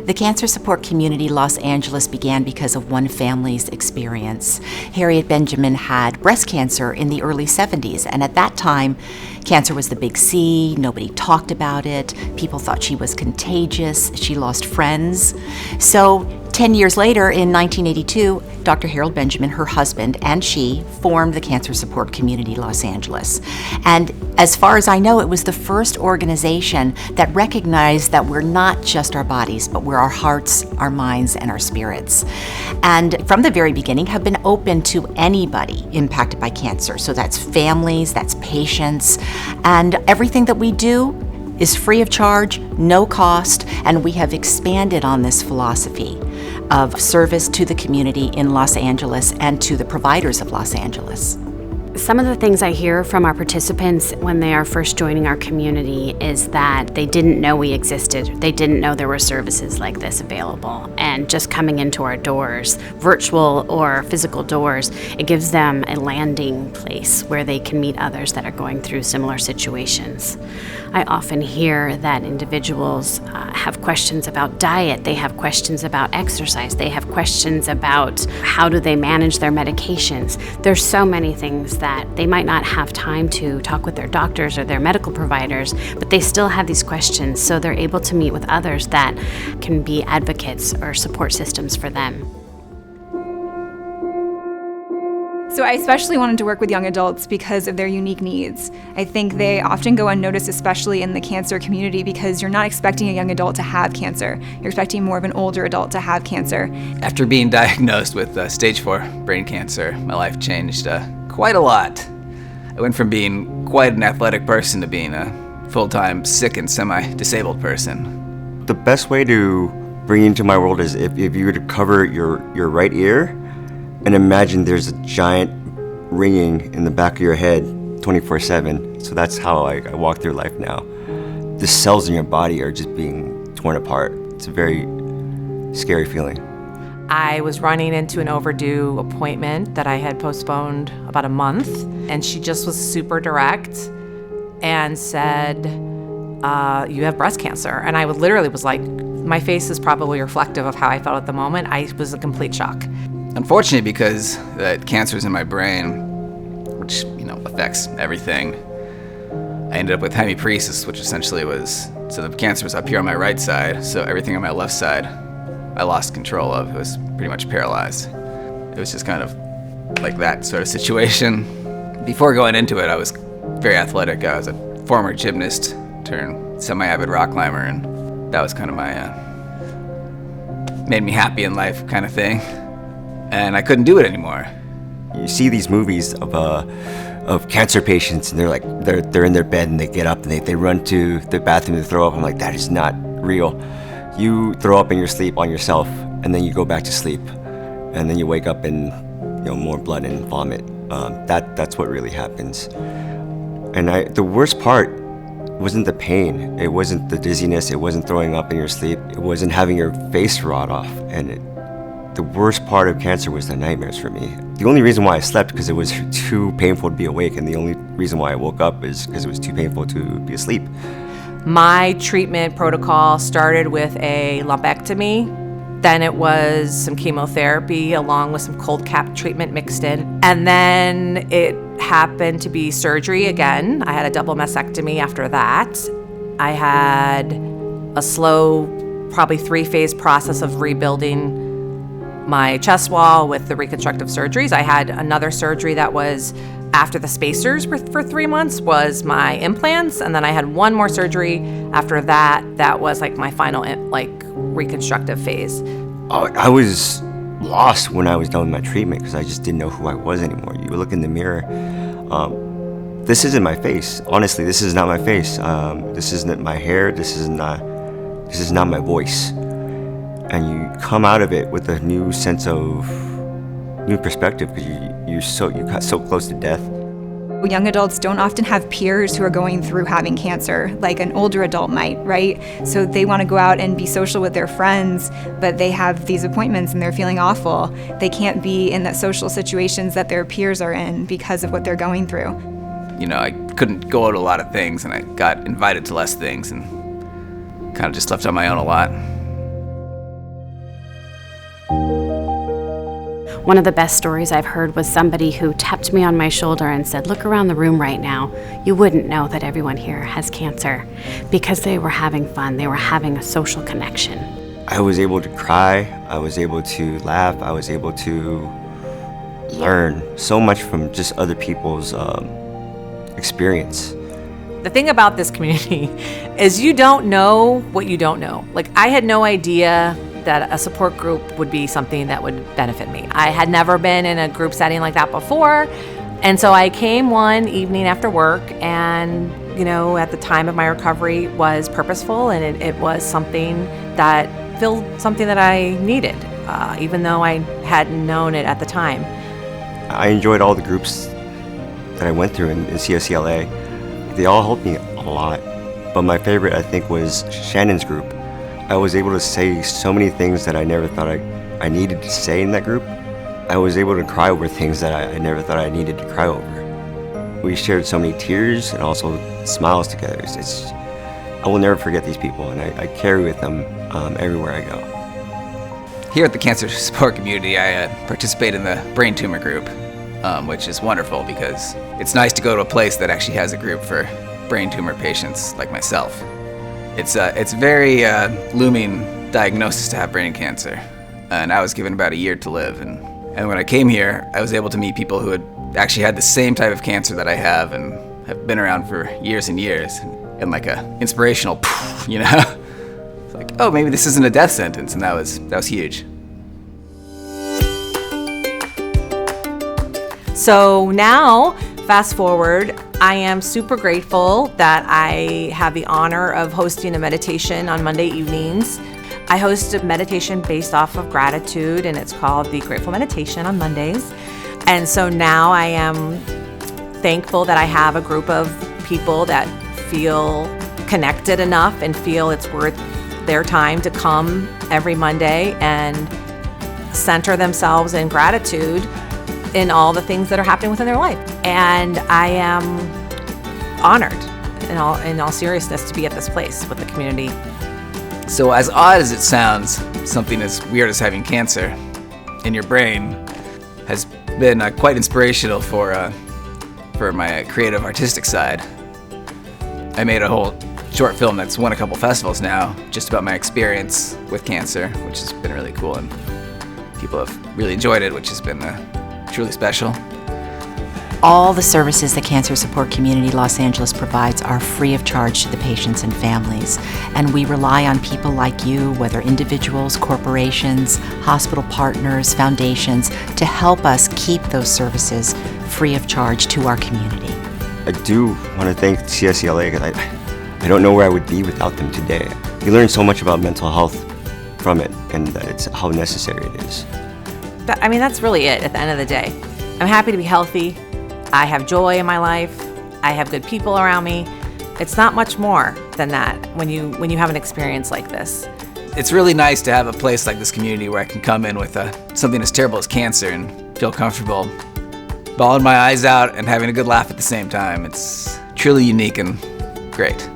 The Cancer Support Community Los Angeles began because of one family's experience. Harriet Benjamin had breast cancer in the early 70s, and at that time, cancer was the big C, nobody talked about it, people thought she was contagious, she lost friends. So 10 years later, in 1982, Dr. Harold Benjamin, her husband, and she formed the Cancer Support Community Los Angeles. And as far as I know, it was the first organization that recognized that we're not just our bodies, but we're our hearts, our minds, and our spirits. And from the very beginning, have been open to anybody impacted by cancer. So that's families, that's patients, and everything that we do is free of charge, no cost, and we have expanded on this philosophy of service to the community in Los Angeles and to the providers of Los Angeles. Some of the things I hear from our participants when they are first joining our community is that they didn't know we existed. They didn't know there were services like this available. And just coming into our doors, virtual or physical doors, it gives them a landing place where they can meet others that are going through similar situations. I often hear that individuals have questions about diet, they have questions about exercise, they have questions about how do they manage their medications. There's so many things that they might not have time to talk with their doctors or their medical providers, but they still have these questions, so they're able to meet with others that can be advocates or support systems for them. So I especially wanted to work with young adults because of their unique needs. I think they often go unnoticed, especially in the cancer community, because you're not expecting a young adult to have cancer. You're expecting more of an older adult to have cancer. After being diagnosed with stage 4 brain cancer, my life changed quite a lot. I went from being quite an athletic person to being a full-time sick and semi-disabled person. The best way to bring you into my world is if you were to cover your right ear and imagine there's a giant ringing in the back of your head 24/7. So that's how I walk through life now. The cells in your body are just being torn apart. It's a very scary feeling. I was running into an overdue appointment that I had postponed about a month, and she just was super direct and said, you have breast cancer. And I literally was like, my face is probably reflective of how I felt at the moment. I was in complete shock. Unfortunately, because the cancer's in my brain, which, affects everything, I ended up with hemiparesis, which essentially was, so the cancer was up here on my right side, so everything on my left side I lost control of. It was pretty much paralyzed. It was just kind of like that sort of situation. Before going into it, I was very athletic. I was a former gymnast turned semi-avid rock climber, and that was kind of my made me happy in life kind of thing. And I couldn't do it anymore. You see these movies of cancer patients, and they're in their bed and they get up and they run to the bathroom to throw up. I'm like, that is not real. You throw up in your sleep on yourself, and then you go back to sleep, and then you wake up and more blood and vomit. That's what really happens. And the worst part wasn't the pain. It wasn't the dizziness. It wasn't throwing up in your sleep. It wasn't having your face rot off. And the worst part of cancer was the nightmares for me. The only reason why I slept because it was too painful to be awake, and the only reason why I woke up is because it was too painful to be asleep. My treatment protocol started with a lumpectomy. Then it was some chemotherapy along with some cold cap treatment mixed in. And then it happened to be surgery again. I had a double mastectomy after that. I had a slow, probably 3-phase process of rebuilding my chest wall with the reconstructive surgeries. I had another surgery that was after the spacers for 3 months was my implants, and then I had one more surgery after that was like my final reconstructive phase. I was lost when I was done with my treatment because I just didn't know who I was anymore. You look in the mirror, this isn't my face. Honestly, this is not my face. This isn't my hair. This is not my voice. And you come out of it with a new sense of new perspective because you got so close to death. Young adults don't often have peers who are going through having cancer like an older adult might, right? So they want to go out and be social with their friends, but they have these appointments and they're feeling awful. They can't be in the social situations that their peers are in because of what they're going through. I couldn't go to a lot of things, and I got invited to less things and kind of just left on my own a lot. One of the best stories I've heard was somebody who tapped me on my shoulder and said, "Look around the room right now. You wouldn't know that everyone here has cancer," because they were having fun. They were having a social connection. I was able to cry. I was able to laugh. I was able to learn so much from just other people's experience. The thing about this community is you don't know what you don't know. Like, I had no idea that a support group would be something that would benefit me. I had never been in a group setting like that before. And so I came one evening after work, and, at the time of my recovery was purposeful, and it was something that filled something that I needed, even though I hadn't known it at the time. I enjoyed all the groups that I went through in CSCLA. They all helped me a lot. But my favorite, I think, was Shannon's group. I was able to say so many things that I never thought I needed to say in that group. I was able to cry over things that I never thought I needed to cry over. We shared so many tears and also smiles together. I will never forget these people, and I carry with them everywhere I go. Here at the Cancer Support Community, I participate in the brain tumor group, which is wonderful because it's nice to go to a place that actually has a group for brain tumor patients like myself. It's a very looming diagnosis to have brain cancer, and I was given about a year to live. And when I came here, I was able to meet people who had actually had the same type of cancer that I have and have been around for years and years, and like a inspirational, It's like, oh, maybe this isn't a death sentence, and that was huge. So now, fast forward, I am super grateful that I have the honor of hosting a meditation on Monday evenings. I host a meditation based off of gratitude, and it's called the Grateful Meditation on Mondays. And so now I am thankful that I have a group of people that feel connected enough and feel it's worth their time to come every Monday and center themselves in gratitude in all the things that are happening within their life. And I am honored in all seriousness to be at this place with the community. So as odd as it sounds, something as weird as having cancer in your brain has been quite inspirational for my creative artistic side. I made a whole short film that's won a couple festivals now, just about my experience with cancer, which has been really cool, and people have really enjoyed it, which has been truly special. All the services the Cancer Support Community Los Angeles provides are free of charge to the patients and families, and we rely on people like you, whether individuals, corporations, hospital partners, foundations, to help us keep those services free of charge to our community. I do want to thank CSCLA because I don't know where I would be without them today. You learn so much about mental health from it, and that it's how necessary it is. That's really it at the end of the day. I'm happy to be healthy. I have joy in my life. I have good people around me. It's not much more than that when you have an experience like this. It's really nice to have a place like this community where I can come in with something as terrible as cancer and feel comfortable bawling my eyes out and having a good laugh at the same time. It's truly unique and great.